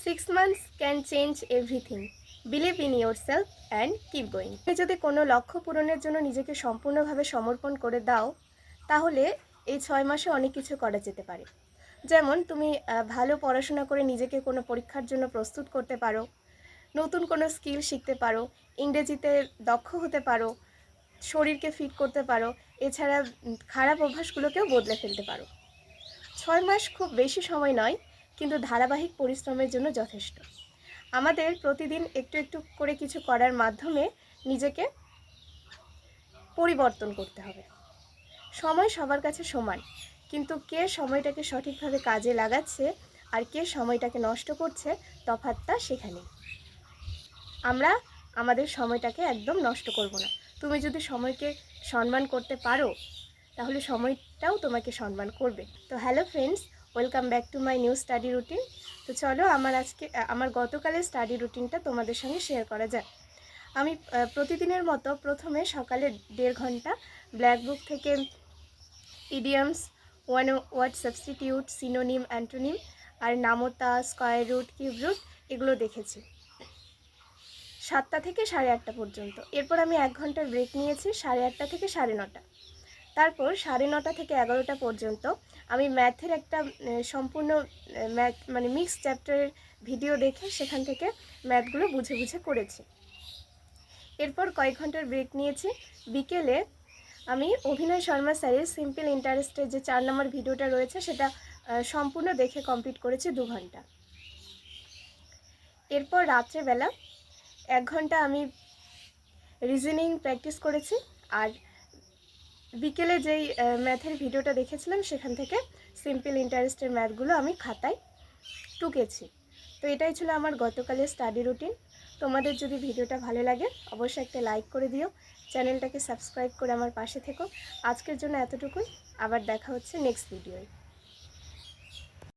6 months can change everything. Believe in yourself and keep going. তুমি যদি কোনো লক্ষ্য পূরণের জন্য নিজেকে সম্পূর্ণভাবে সমর্পণ করে দাও, তাহলে এই 6 মাসে অনেক কিছু করা যেতে পারে। যেমন তুমি ভালো পড়াশোনা করে নিজেকে কোনো পরীক্ষার জন্য প্রস্তুত করতে পারো, নতুন কোনো স্কিল শিখতে পারো, ইংরেজিতে দক্ষ হতে পারো, শরীরকে ফিট করতে পারো, এছাড়া খারাপ অভ্যাসগুলোকেও বদলে ফেলতে পারো। 6 মাস খুব বেশি সময় নয়, কিন্তু ধারাবাহিক পরিশ্রমের জন্য যথেষ্ট। আমাদের প্রতিদিন একটু একটু করে কিছু করার মাধ্যমে নিজেকে পরিবর্তন করতে হবে। সময় সবার কাছে সমান, কিন্তু কে সময়টাকে সঠিকভাবে কাজে লাগাচ্ছে আর কে সময়টাকে নষ্ট করছে, তফাৎটা সেখানে। আমরা আমাদের সময়টাকে একদম নষ্ট করব না। তুমি যদি সময়কে সম্মান করতে পারো, তাহলে সময়টাও তোমাকে সম্মান করবে। তো hello friends, welcome back to my new study routine. তো চলো আমার গতকালের স্টাডি রুটিনটা তোমাদের সঙ্গে শেয়ার করা যাক। আমি প্রতিদিনের মতো প্রথমে সকালে 1.5 ঘন্টা ব্ল্যাক বুক থেকে idioms, one word substitute, synonym, antonym আর নামতা, স্কয়ার রুট, কিউব রুট এগুলো দেখেছি 7টা থেকে 8:30 পর্যন্ত। এরপর আমি 1 ঘন্টার ব্রেক নিয়েছি 8:30 থেকে 9:30। তারপর 9:30 থেকে 11টা পর্যন্ত আমি ম্যাথের একটা সম্পূর্ণ ম্যাথ মানে মিক্স চ্যাপ্টারের ভিডিও দেখে সেখান থেকে ম্যাথগুলো বুঝে বুঝে করেছি। এরপর কয়েক ঘন্টার ব্রেক নিয়েছি। বিকেলে আমি অভিনয় শর্মা স্যারের সিম্পল ইন্টারেস্টের যে 4 নম্বর ভিডিওটা রয়েছে সেটা সম্পূর্ণ দেখে কমপ্লিট করেছি 2 ঘন্টা। এরপর রাত্রেবেলা 1 ঘন্টা আমি রিজনিং প্র্যাকটিস করেছি। আর বিকেলে যেই ম্যাথের ভিডিওটা দেখেছিলাম সেখান থেকে সিম্পল ইন্টারেস্টের ম্যাথগুলো আমি খাতায় টুকেছি। তো এটাই ছিল আমার গতকালের স্টাডি রুটিন। তোমাদের যদি ভিডিওটা ভালো লাগে অবশ্যই একটা লাইক করে দিও, চ্যানেলটাকে সাবস্ক্রাইব করে আমার পাশে থেকো। আজকের জন্য এতটুকুই, আবার দেখা হচ্ছে নেক্সট ভিডিওয়।